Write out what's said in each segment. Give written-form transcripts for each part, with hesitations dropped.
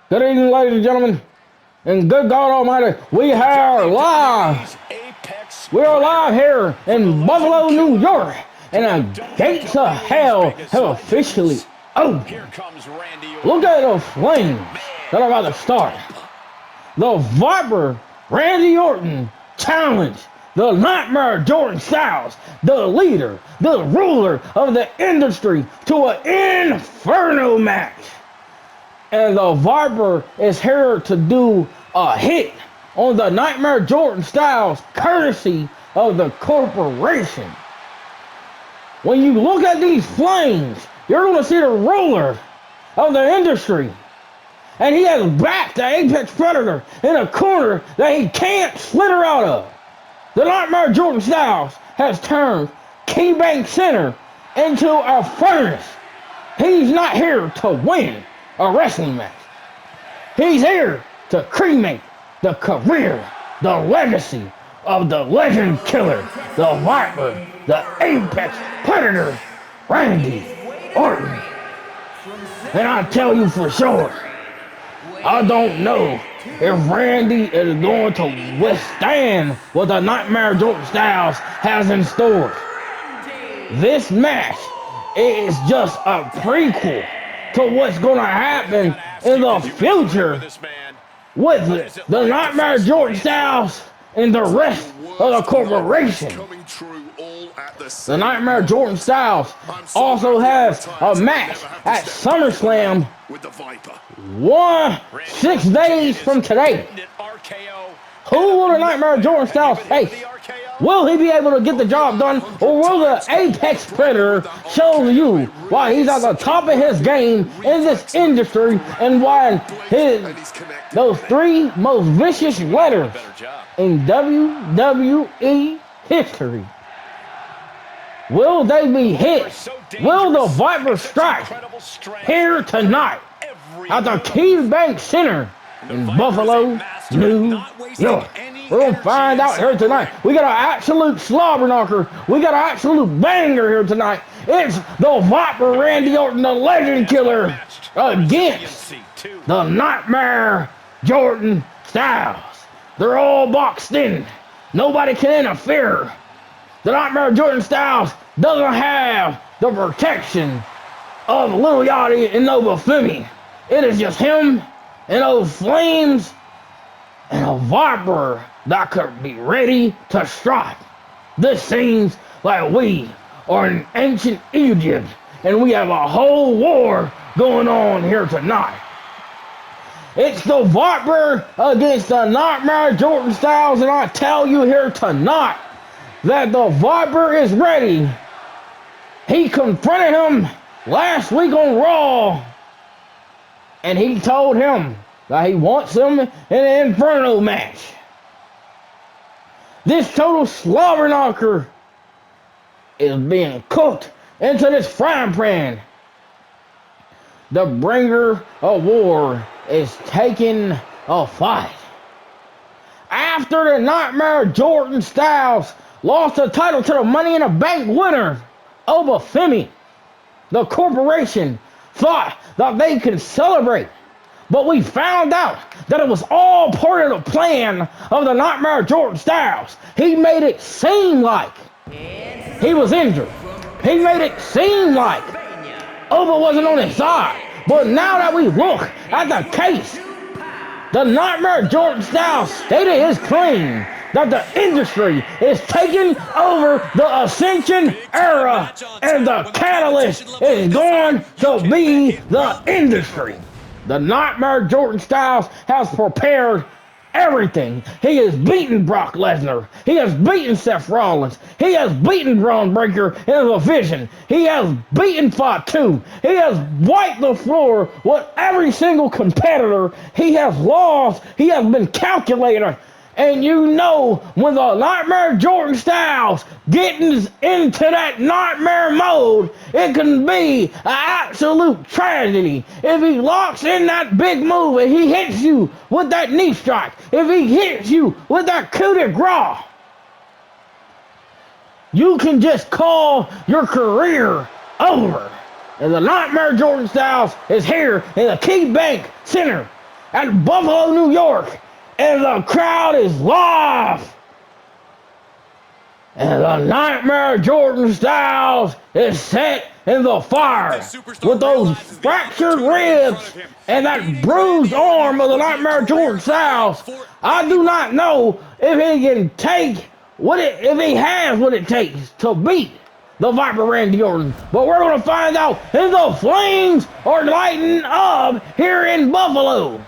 Good evening, ladies and gentlemen, and good God Almighty, we are live. We are live here in Buffalo, New York, and the gates of hell have officially opened. Look at the flames that are about to start. The Viper, Randy Orton, challenged the Nightmare Jordan Styles, the leader, the ruler of the industry, to an Inferno match. And the Viper is here to do a hit on the Nightmare Jordan Styles, courtesy of the corporation. When you look at these flames, you're going to see the ruler of the industry. And he has backed the Apex Predator in a corner that he can't slither out of. The Nightmare Jordan Styles has turned KeyBank Center into a furnace. He's not here to win a wrestling match. He's here to cremate the career, the legacy of the legend killer, the Viper, the Apex Predator, Randy Orton. And I tell you for sure, I don't know if Randy is going to withstand what the Nightmare Jordan Styles has in store. This match is just a prequel to what's going to happen in the future with the Nightmare Jordan Styles and the rest of the corporation. The Nightmare Jordan Styles also has a match at SummerSlam 6 days from today. Who will the Nightmare Jordan Styles face? Will he be able to get the job done, or will the Apex Predator show you why he's at the top of his game in this industry and why those three most vicious letters in WWE history? Will they be hit? Will the Viper strike here tonight at the KeyBank Center in Buffalo, New York? We're going to find out here tonight. We got an absolute slobber knocker. We got an absolute banger here tonight. It's the Viper, Randy Orton, the legend killer, against the Nightmare Jordan Styles. They're all boxed in. Nobody can interfere. The Nightmare Jordan Styles doesn't have the protection of Lil Yachty and Nova Femi. It is just him and those flames and a Viper that could be ready to strike. This seems like we are in ancient Egypt and we have a whole war going on here tonight. It's the Viper against the Nightmare Jordan Styles, and I tell you here tonight that the Viper is ready. He confronted him last week on Raw, and he told him that he wants him in an Inferno match. This total slobber knocker is being cooked into this frying pan. The bringer of war is taking a fight. After the Nightmare Jordan Styles lost the title to the Money in the Bank winner, Nova Femi, the corporation thought that they could celebrate. But we found out that it was all part of the plan of the Nightmare Jordan Styles. He made it seem like he was injured. He made it seem like Ova wasn't on his side. But now that we look at the case, the Nightmare Jordan Styles stated his claim that the industry is taking over the Ascension Era and the catalyst is going to be the industry. The Nightmare Jordan Styles has prepared everything. He has beaten Brock Lesnar. He has beaten Seth Rollins. He has beaten Braun Breaker in the Vision. He has beaten Fatu. He has wiped the floor with every single competitor. He has lost. He has been calculated. And you know, when the Nightmare Jordan Styles gets into that nightmare mode, it can be an absolute tragedy. If he locks in that big move and he hits you with that knee strike, if he hits you with that coup de grace, you can just call your career over. And the Nightmare Jordan Styles is here in the KeyBank Center at Buffalo, New York, and the crowd is live. And the Nightmare Jordan Styles is set in the fire with those fractured ribs and that bruised arm of the Nightmare Jordan Styles. I do not know if he can take if he has what it takes to beat the Viper Randy Orton. But we're going to find out if the flames are lighting up here in Buffalo.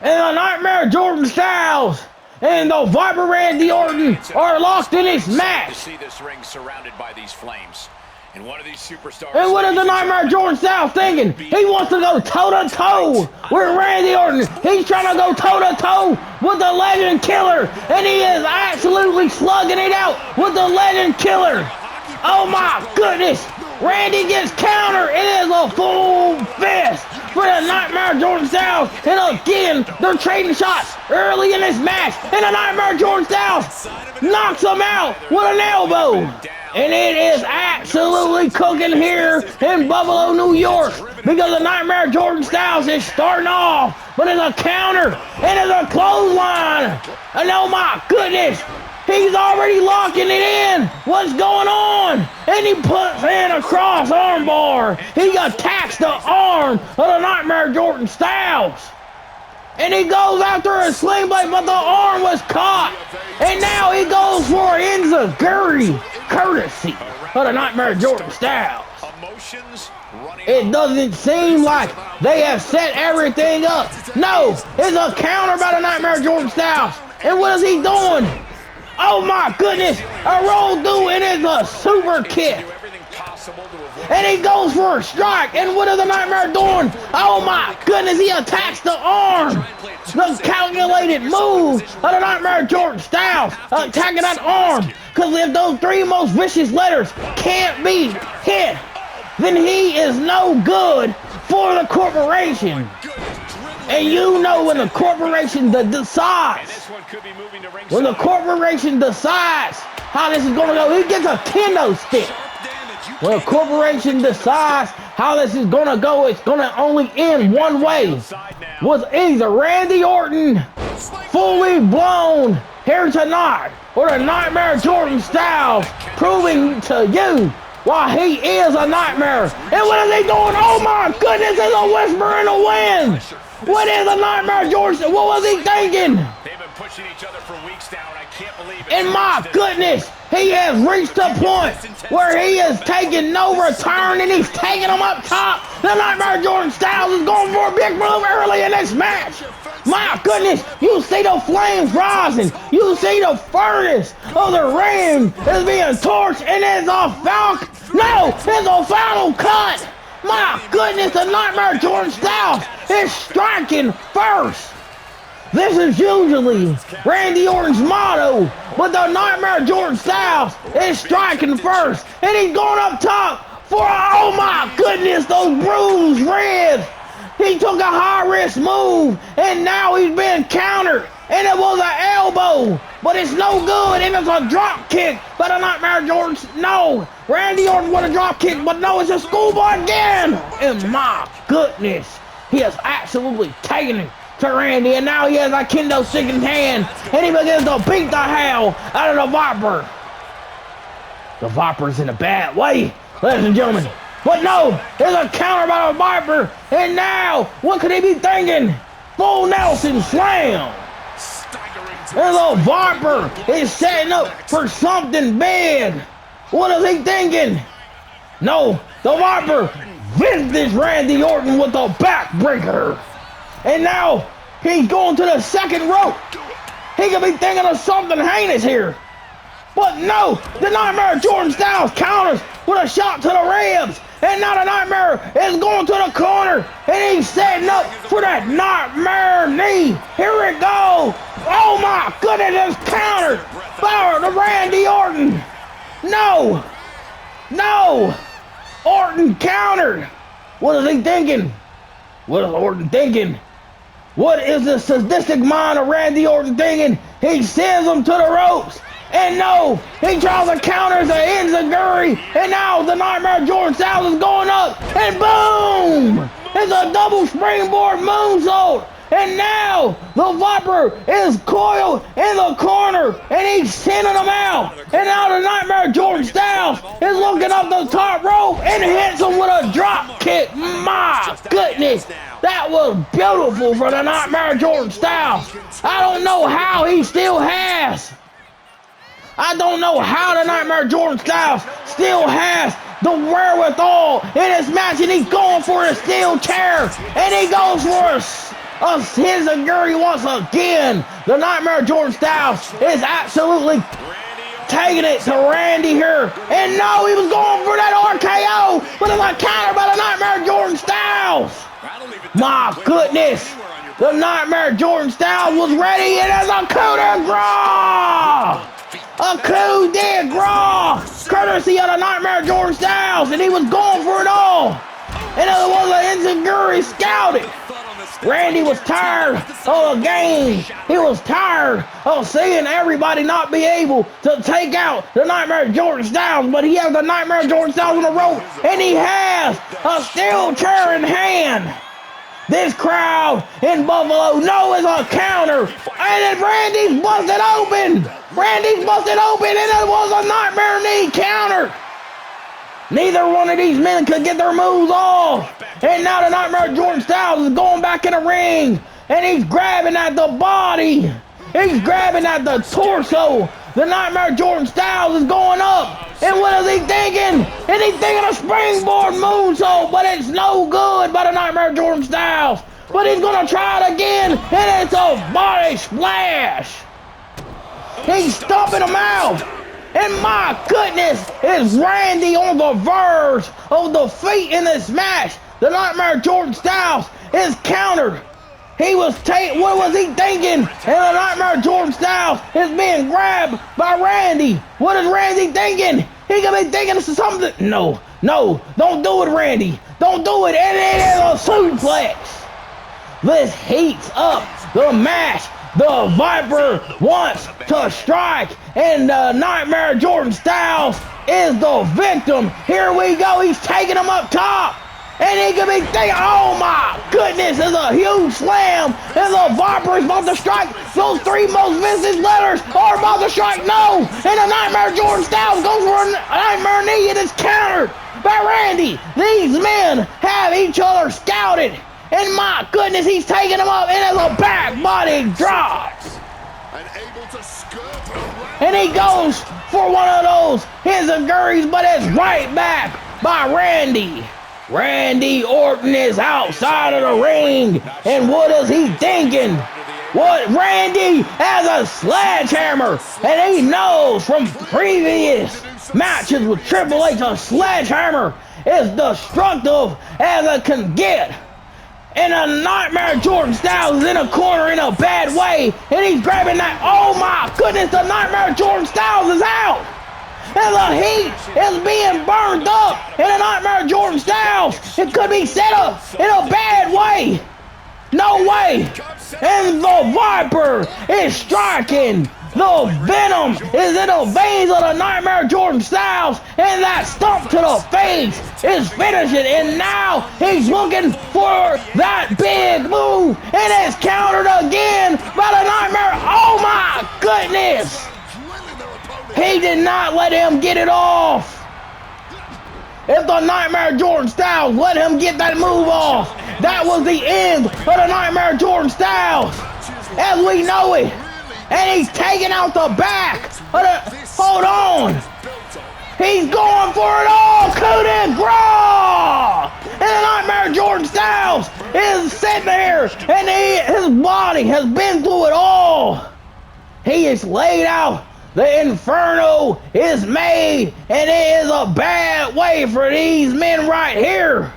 And the Nightmare Jordan Styles and the Viper Randy Orton are locked in this match. See this ring surrounded by these flames. And one of these superstars. And what is the Nightmare Jordan Styles thinking? He wants to go toe-to-toe with Randy Orton. He's trying to go toe-to-toe with the Legend Killer. And he is absolutely slugging it out with the Legend Killer. Oh my goodness. Randy gets counter. It is a full fist for the Nightmare Jordan Styles. And again, they're trading shots early in this match. And the Nightmare Jordan Styles knocks him out with an elbow. And it is absolutely cooking here in Buffalo, New York. Because the Nightmare Jordan Styles is starting off. But it's a counter. And it's a clothesline. And oh my goodness. He's already locking it in. What's going on? And he puts in a cross arm bar. He attacks the arm of the Nightmare Jordan Styles. And he goes after a sling blade, but the arm was caught. And now he goes for enziguri, courtesy of the Nightmare Jordan Styles. It doesn't seem like they have set everything up. No, it's a counter by the Nightmare Jordan Styles. And what is he doing? Oh my goodness, a roll through, and it's a super kick. And he goes for a strike, and what is the Nightmare doing? Oh my goodness, he attacks the arm. The calculated move of the Nightmare Jordan Styles, attacking that arm. Because if those three most vicious letters can't be hit, then he is no good for the corporation. And you know when the corporation decides, how this is going to go, he gets a kendo stick. When the corporation decides how this is going to go, it's going to only end one way. Was either Randy Orton fully blown here tonight, or the Nightmare Jordan Styles proving to you why he is a nightmare. And what is he doing? Oh my goodness, there's a whisper in the wind. What is a Nightmare Jordan? What was he thinking? They've been pushing each other for weeks now, and I can't believe it. And my goodness, he has reached a point where he is taking no return, and he's taking him up top. The Nightmare Jordan Styles is going for a big move early in this match. My goodness, you see the flames rising. You see the furnace of the ring is being torched, and it's a falcon. No, it's a final cut. My goodness, the Nightmare Jordan Styles is striking first. This is usually Randy Orton's motto, but the Nightmare Jordan Styles is striking first. And he's going up top for, oh my goodness, those bruised ribs. He took a high-risk move, and now he's being countered. And it was an elbow, but it's no good, and it's a drop kick by the Nightmare Jordan. No, Randy Orton with a drop kick, but no, it's a schoolboy again. And my goodness, he has absolutely taken it to Randy, and now he has a kendo stick in hand, and he begins to beat the hell out of the Viper. The Viper's in a bad way, ladies and gentlemen. But no, there's a counter by the Viper, and now, what could he be thinking? Full Nelson slam. And the Viper is setting up for something big. What is he thinking? No, the Viper visits Randy Orton with a backbreaker. And now he's going to the second rope. He could be thinking of something heinous here. But no, the Nightmare Jordan Styles counters with a shot to the ribs. And now the Nightmare is going to the corner. And he's setting up for that Nightmare knee. Here it goes. Oh my goodness, it's countered by the Randy Orton. No. No. Orton countered. What is he thinking? What is Orton thinking? What is the sadistic mind of Randy Orton thinking? He sends him to the ropes. And no, he tries to counter the enziguri. And now the Nightmare Jordan Styles is going up. And boom! It's a double springboard moonsault. And now the Viper is coiled in the corner and he's sending them out. And now the Nightmare Jordan Styles is looking up the top rope and hits him with a drop kick. My goodness, that was beautiful for the Nightmare Jordan Styles. I don't know how he still has. I don't know how the Nightmare Jordan Styles still has the wherewithal in this match, and he's going for a steel chair, and he goes for a Hinzaguri once again. The Nightmare Jordan Styles is absolutely taking it to Randy here, and no, he was going for that RKO, but it's a counter by the Nightmare Jordan Styles. My goodness, the Nightmare Jordan Styles was ready, and it's a coup de grace. A coup de grace, courtesy of the Nightmare Jordan Styles, and he was going for it all. And it was an Hinzaguri scouted. Randy was tired of the game. He was tired of seeing everybody not be able to take out the Nightmare Jordan Styles, but he has the Nightmare Jordan Styles on the rope, and he has a steel chair in hand. This crowd in Buffalo knows a counter, and then Randy's busted open. Randy's busted open, and it was a Nightmare knee counter. Neither one of these men could get their moves off. And now the Nightmare Jordan Styles is going back in the ring, and he's grabbing at the body. He's grabbing at the torso. The Nightmare Jordan Styles is going up. And what is he thinking? And he's thinking a springboard moonsault, but it's no good by the Nightmare Jordan Styles. But he's going to try it again, and it's a body splash. He's stomping him out. And my goodness, is Randy on the verge of defeat in this match. The Nightmare Jordan Styles is countered. What was he thinking? And the Nightmare Jordan Styles is being grabbed by Randy. What is Randy thinking? He could be thinking something. No, don't do it, Randy. Don't do it. And it is a suplex. This heats up the match. The Viper wants to strike, and the Nightmare Jordan Styles is the victim. Here we go. He's taking him up top. And he could be thinking, oh my goodness, it's a huge slam. And the Viper is about to strike. Those three most vintage letters are about to strike. No. And the Nightmare Jordan Styles goes for a Nightmare knee, and it's countered by Randy. These men have each other scouted. And my goodness, he's taking him up, and it's a back body drop. And he goes for one of those Hinzaguris, but it's right back by Randy. Randy Orton is outside of the ring, and what is he thinking? Randy has a sledgehammer, and he knows from previous matches with Triple H, a sledgehammer is destructive as it can get. And a Nightmare Jordan Styles is in a corner in a bad way, and he's grabbing that. Oh my goodness, the Nightmare Jordan Styles is out. And the heat is being burned up, and the Nightmare Jordan Styles, it could be set up in a bad way. No way. And the Viper is striking. The venom is in the veins of the Nightmare Jordan Styles, and that stomp to the face is finishing, and now he's looking for that big move, and it's countered again by the Nightmare. Oh my goodness! He did not let him get it off. If the Nightmare Jordan Styles let him get that move off, that was the end of the Nightmare Jordan Styles as we know it. And he's taking out the back. Hold on. He's going for it all. Coup de grace. And the Nightmare Jordan Styles is sitting there, and his body has been through it all. He is laid out. The Inferno is made, and it is a bad way for these men right here.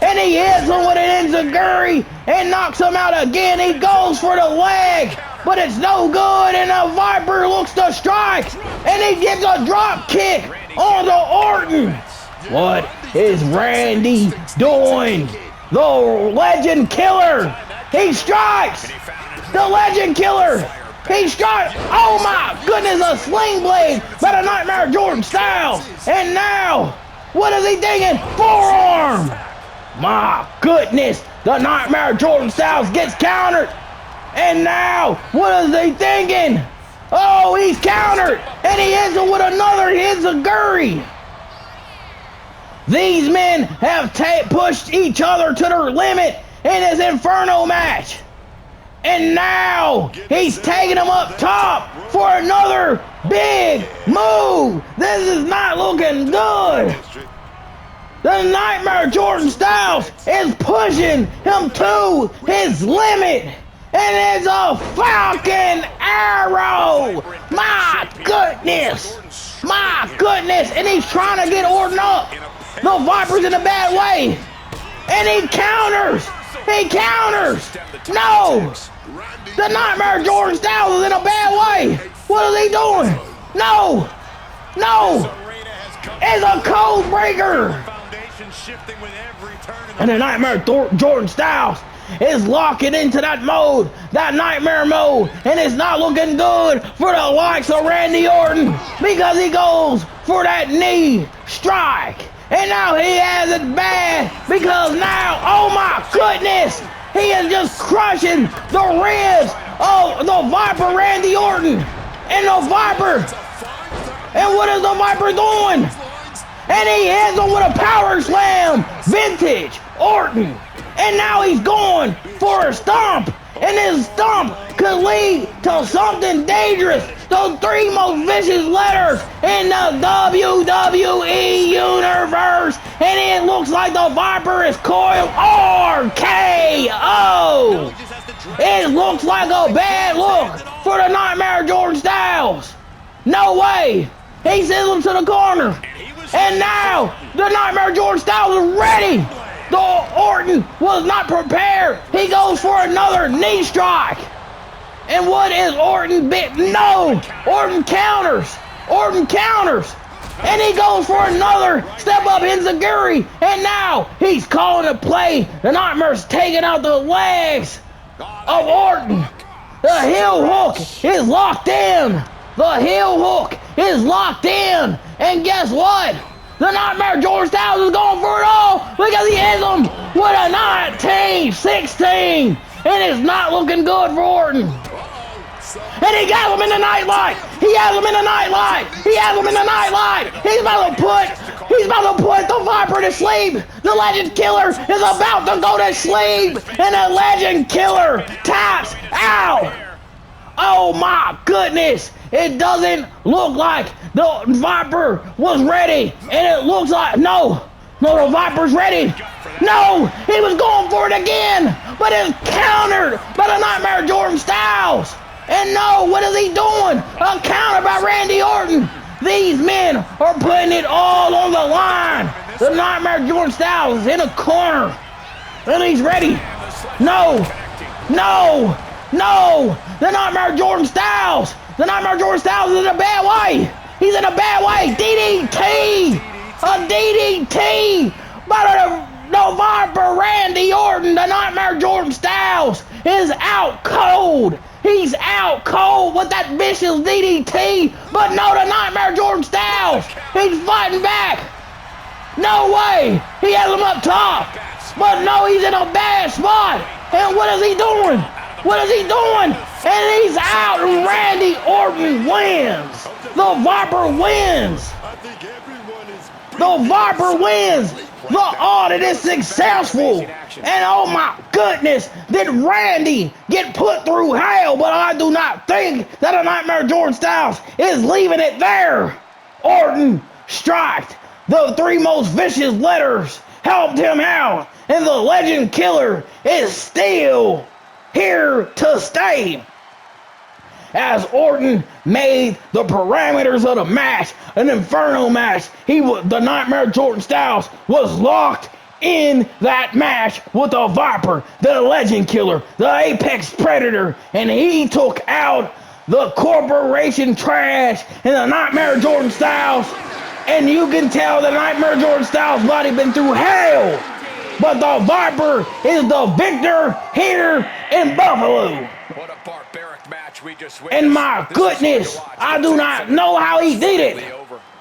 And he hits him with an Hinzaguri and knocks him out again. He goes for the leg, but it's no good, and the Viper looks to strike, and he gets a drop kick on the Orton. What is Randy doing? The Legend Killer. He strikes. The Legend Killer. He strikes. Oh my goodness, a sling blade by the Nightmare Jordan Styles. And now, what is he thinking? Forearm. My goodness, the Nightmare Jordan Styles gets countered. And now, what is he thinking? Oh, he's countered. And he hits him with another enziguri. These men have pushed each other to their limit in this Inferno match. And now, he's taking him up top for another big move. This is not looking good. The Nightmare Jordan Styles is pushing him to his limit. And it's a Falcon Arrow. My goodness. My goodness. And he's trying to get Orton up. The Viper's in a bad way. And he counters. He counters. No. The Nightmare Jordan Styles is in a bad way. What is he doing? No. No. It's a code breaker. And the Nightmare Jordan Styles is locking into that mode, that nightmare mode, and it's not looking good for the likes of Randy Orton because he goes for that knee strike. And now he has it bad because now, oh my goodness, he is just crushing the ribs of the Viper Randy Orton. And the Viper, and what is the Viper doing? And he hits him with a power slam, vintage Orton. And now he's going for a stomp. And his stomp could lead to something dangerous. Those three most vicious letters in the WWE Universe. And it looks like the Viper is coiled. RKO. It looks like a bad look for the Nightmare Jordan Styles. No way. He sends him to the corner. And now the Nightmare Jordan Styles is ready. The Orton was not prepared. He goes for another knee strike. And what is Orton bit? No! Orton counters. Orton counters. And he goes for another step up enziguri. And now he's calling a play. The Nightmare's taking out the legs of Orton. The heel hook is locked in. The heel hook is locked in. And guess what? The Nightmare Jordan Styles is going for it all because he hits him with a 1916. And it's not looking good for Orton. And he got him in the Nightlight. He has him in the Nightlight. He has him in the Nightlight. He's about to put the Viper to sleep. The Legend Killer is about to go to sleep. And the Legend Killer taps out. Oh my goodness. It doesn't look like the Viper was ready. And it looks like, no, the Viper's ready. No, he was going for it again. But it's countered by the Nightmare Jordan Styles. And no, what is he doing? A counter by Randy Orton. These men are putting it all on the line. The Nightmare Jordan Styles is in a corner. And he's ready. No. The Nightmare Jordan Styles. The Nightmare Jordan Styles is in a bad way. He's in a bad way. DDT. A DDT by the Viper Randy Orton. The Nightmare Jordan Styles is out cold. He's out cold with that vicious DDT. But no, the Nightmare Jordan Styles. He's fighting back. No way. He has him up top. But no, he's in a bad spot. And what is he doing? What is he doing? And he's out, and Randy Orton wins. The Viper wins. The Viper wins. The audit is successful. And oh my goodness, did Randy get put through hell? But I do not think that a Nightmare Jordan Styles is leaving it there. Orton striked. The three most vicious letters helped him out. And the Legend Killer is still here to stay. As Orton made the parameters of the match, an Inferno match, the Nightmare Jordan Styles was locked in that match with the Viper, the Legend Killer, the Apex Predator, and he took out the corporation trash and the Nightmare Jordan Styles. And you can tell the Nightmare Jordan Styles body been through hell. But the Viper is the victor here in Buffalo. What a barbaric match we just witnessed. And my goodness, I do not know how he did it.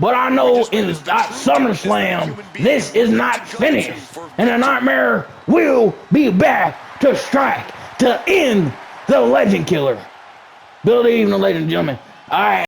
But I know in SummerSlam, this is not finished. And the Nightmare will be back to strike to end the Legend Killer. Believe me, ladies and gentlemen. All right.